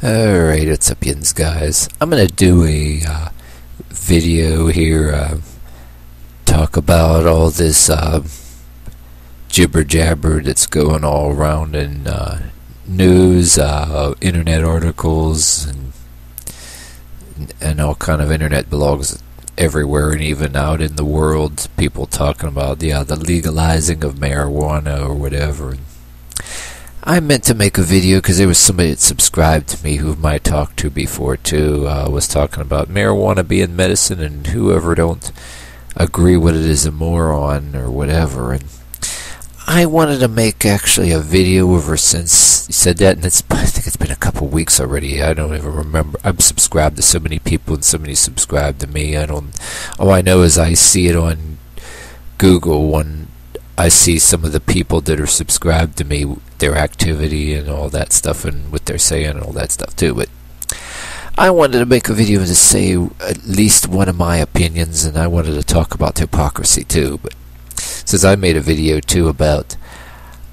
Alright, what's up, yins, guys? I'm gonna do a video here, talk about all this jibber-jabber that's going all around in news, internet articles, and all kind of internet blogs everywhere, and even out in the world, people talking about the legalizing of marijuana or whatever. I meant to make a video because there was somebody that subscribed to me who I talked to before too, was talking about marijuana being medicine, and whoever don't agree with it is a moron or whatever. And I wanted to make actually a video ever since he said that, and I think it's been a couple weeks already. I don't even remember. I'm subscribed to so many people, and so many subscribed to me. All I know is I see it on Google when I see some of the people that are subscribed to me, their activity and all that stuff, and what they're saying and all that stuff too. But I wanted to make a video to say at least one of my opinions, and I wanted to talk about hypocrisy too. But since I made a video too about,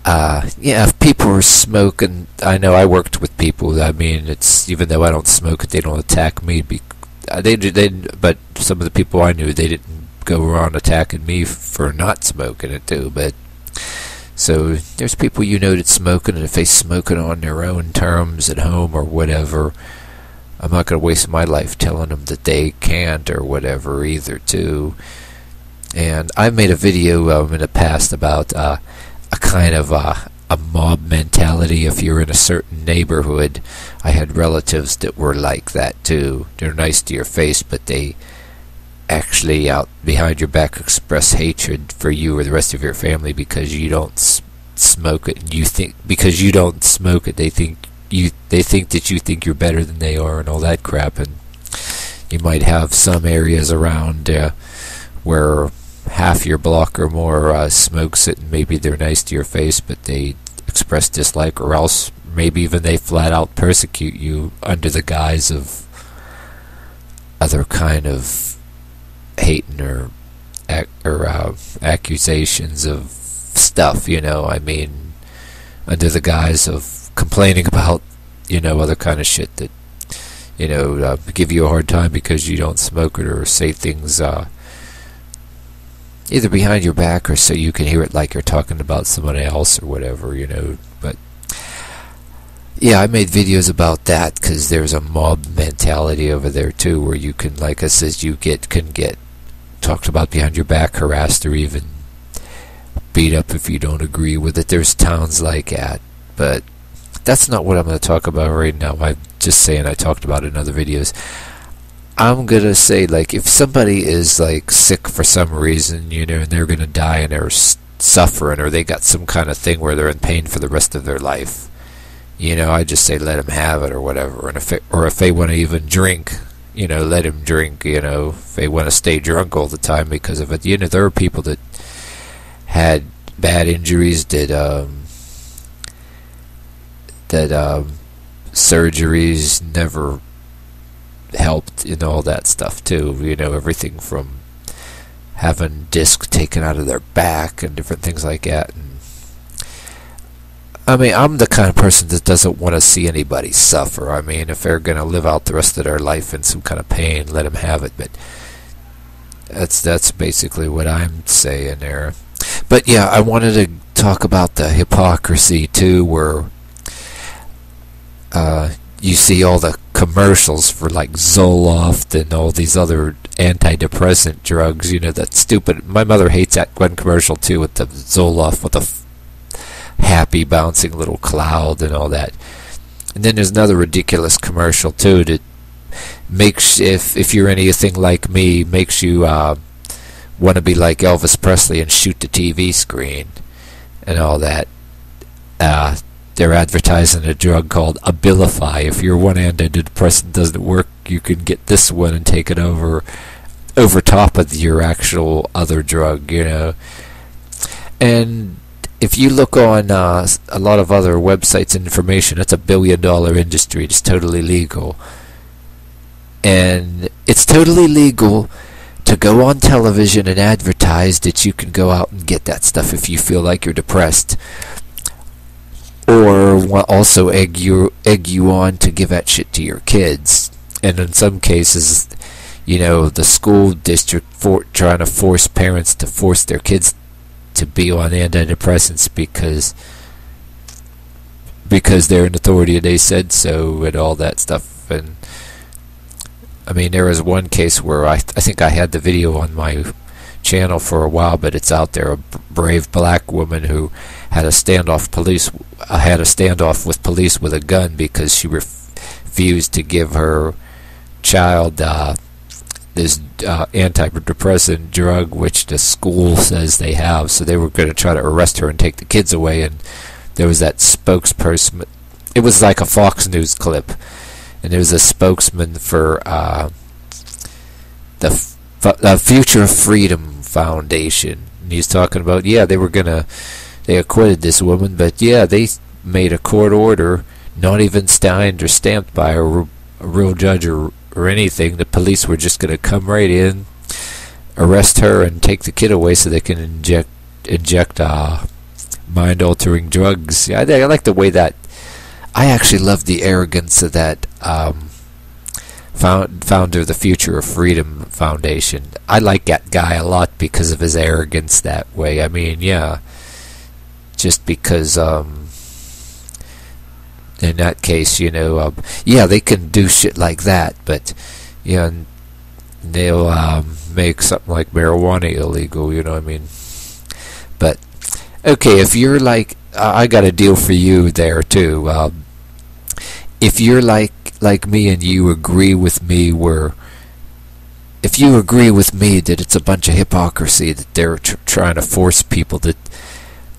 if people are smoking, I know I worked with people. I mean, it's even though I don't smoke it, they don't attack me. But some of the people I knew, they didn't go around attacking me for not smoking it too. But so there's people that's smoking, and if they smoke it on their own terms at home or whatever, I'm not going to waste my life telling them that they can't or whatever either too. And I've made a video in the past about a kind of a mob mentality. If you're in a certain neighborhood, I had relatives that were like that too. They're nice to your face, but they actually out behind your back express hatred for you or the rest of your family because you don't smoke it. And you think because you don't smoke it, they think that you think you're better than they are and all that crap. And you might have some areas around where half your block or more smokes it, and maybe they're nice to your face, but they express dislike, or else maybe even they flat out persecute you under the guise of other kind of hating or accusations of stuff, I mean, under the guise of complaining about, other kind of shit that, give you a hard time because you don't smoke it, or say things either behind your back or so you can hear it like you're talking about somebody else or whatever, But yeah, I made videos about that because there's a mob mentality over there too, where you can, like I says, can get talked about behind your back, harassed, or even beat up if you don't agree with it. There's towns like that, but that's not what I'm going to talk about right now. I'm just saying I talked about it in other videos. I'm going to say, like, if somebody is, like, sick for some reason, and they're going to die and they're suffering, or they got some kind of thing where they're in pain for the rest of their life, I just say let them have it or whatever. And if they want to even drink, let them drink, if they want to stay drunk all the time because of it. There are people that had bad injuries, surgeries never helped and all that stuff too. Everything from having discs taken out of their back and different things like that. And I mean, I'm the kind of person that doesn't want to see anybody suffer. I mean, if they're going to live out the rest of their life in some kind of pain, let them have it. But that's basically what I'm saying there. But yeah, I wanted to talk about the hypocrisy too, where you see all the commercials for like Zoloft and all these other antidepressant drugs. That stupid. My mother hates that one commercial too, with the Zoloft with the happy bouncing little cloud and all that. And then there's another ridiculous commercial too that makes, if you're anything like me, makes you want to be like Elvis Presley and shoot the TV screen and all that. They're advertising a drug called Abilify. If your one antidepressant doesn't work, you can get this one and take it over top of your actual other drug, And if you look on a lot of other websites and information, it's $1 billion industry. It's totally legal. And it's totally legal to go on television and advertise that you can go out and get that stuff if you feel like you're depressed. or also egg you on to give that shit to your kids. And in some cases, the school district trying to force parents to force their kids to be on antidepressants because they're an authority and they said so and all that stuff. And I mean, there was one case where I think I had the video on my channel for a while, but it's out there. A brave black woman who had a standoff with police with a gun because she refused to give her child this antidepressant drug, which the school says they have. So they were going to try to arrest her and take the kids away. And there was that spokesperson. It was like a Fox News clip, and there was a spokesman for the Future of Freedom Foundation, and he's talking about, they acquitted this woman, but they made a court order, not even signed or stamped by a real judge or anything. The police were just going to come right in, arrest her, and take the kid away so they can inject mind-altering drugs. I like the way that. I actually love the arrogance of that founder of the Future of Freedom Foundation. I like that guy a lot because of his arrogance that way. I mean, just because in that case, they can do shit like that, but they'll make something like marijuana illegal. You know what I mean? But okay, if you're like, I got a deal for you there too. If you're like me and you agree with me, if you agree with me that it's a bunch of hypocrisy, that they're trying to force people, to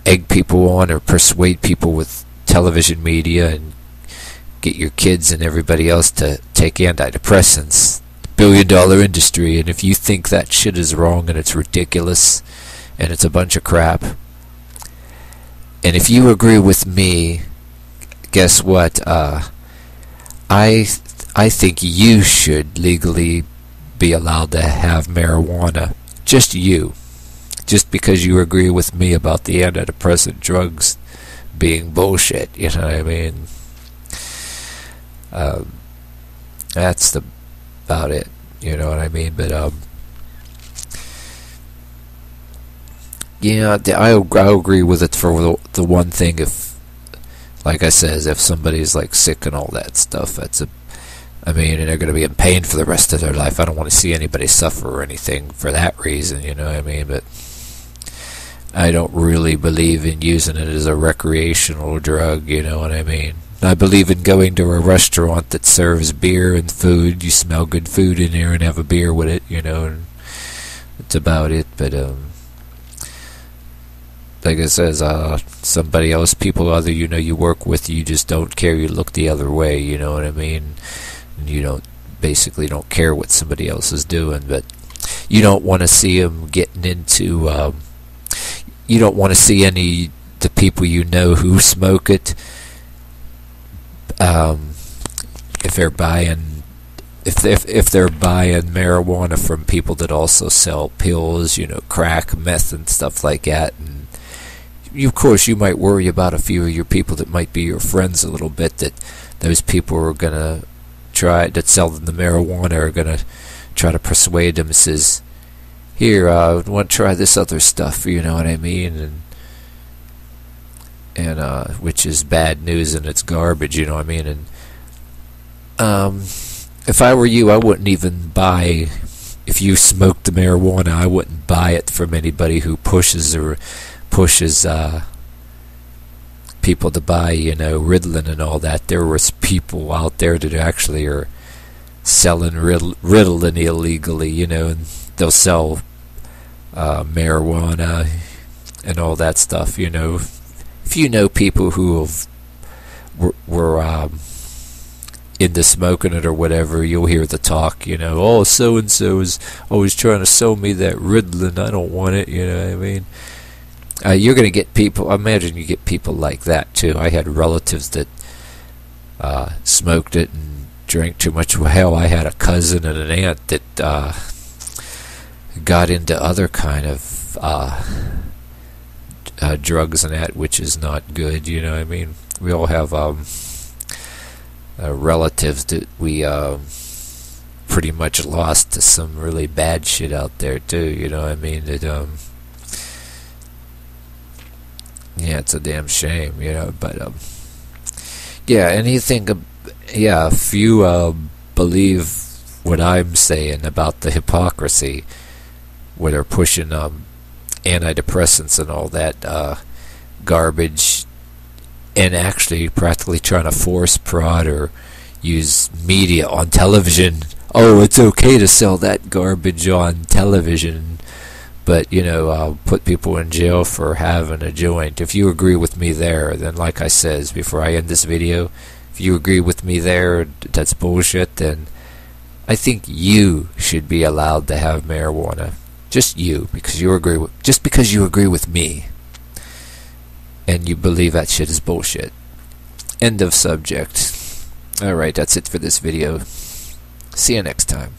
egg people on or persuade people with television media and get your kids and everybody else to take antidepressants, billion-dollar industry, and if you think that shit is wrong and it's ridiculous and it's a bunch of crap, and if you agree with me, guess what? I think you should legally be allowed to have marijuana. Just you. Just because you agree with me about the antidepressant drugs being bullshit. You know what I mean? That's about it. You know what I mean? But I agree with it for the one thing. If, like I says, if somebody's like sick and all that stuff, and they're going to be in pain for the rest of their life. I don't want to see anybody suffer or anything for that reason, you know what I mean? But I don't really believe in using it as a recreational drug, you know what I mean? I believe in going to a restaurant that serves beer and food. You smell good food in there and have a beer with it, and that's about it. But like I says, somebody else, people other you work with, you just don't care. You look the other way, you know what I mean? And you basically don't care what somebody else is doing, but you don't want to see them getting into. You don't want to see the people who smoke it. If they're buying marijuana from people that also sell pills, crack, meth, and stuff like that, and of course you might worry about a few of your people that might be your friends a little bit, that those people are gonna that sell them the marijuana are gonna try to persuade them, says, here, I want to try this other stuff, you know what I mean, and which is bad news and it's garbage, you know what I mean. And if I were you, I wouldn't even buy, if you smoked the marijuana, I wouldn't buy it from anybody who pushes people to buy, Ritalin and all that. There was people out there that actually are selling Ritalin illegally, and they'll sell marijuana and all that stuff, If you know people who were into smoking it or whatever, you'll hear the talk, oh, so-and-so is always trying to sell me that Ritalin, I don't want it, you know what I mean? You're going to get people, I imagine you get people like that too. I had relatives that smoked it and drank too much. Well, hell, I had a cousin and an aunt that got into other kind of drugs and that, which is not good. You know what I mean? We all have relatives that we pretty much lost to some really bad shit out there too. You know what I mean? Yeah, it's a damn shame, you know. But yeah, anything. Yeah, if you believe what I'm saying about the hypocrisy, where they're pushing antidepressants and all that garbage, and actually practically trying to force prod or use media on television. Oh, it's okay to sell that garbage on television, but, you know, put people in jail for having a joint. If you agree with me there, then like I says before I end this video, if you agree with me there, that's bullshit, then I think you should be allowed to have marijuana. Just you, because you agree with me, and you believe that shit is bullshit. End of subject. Alright, that's it for this video. See you next time.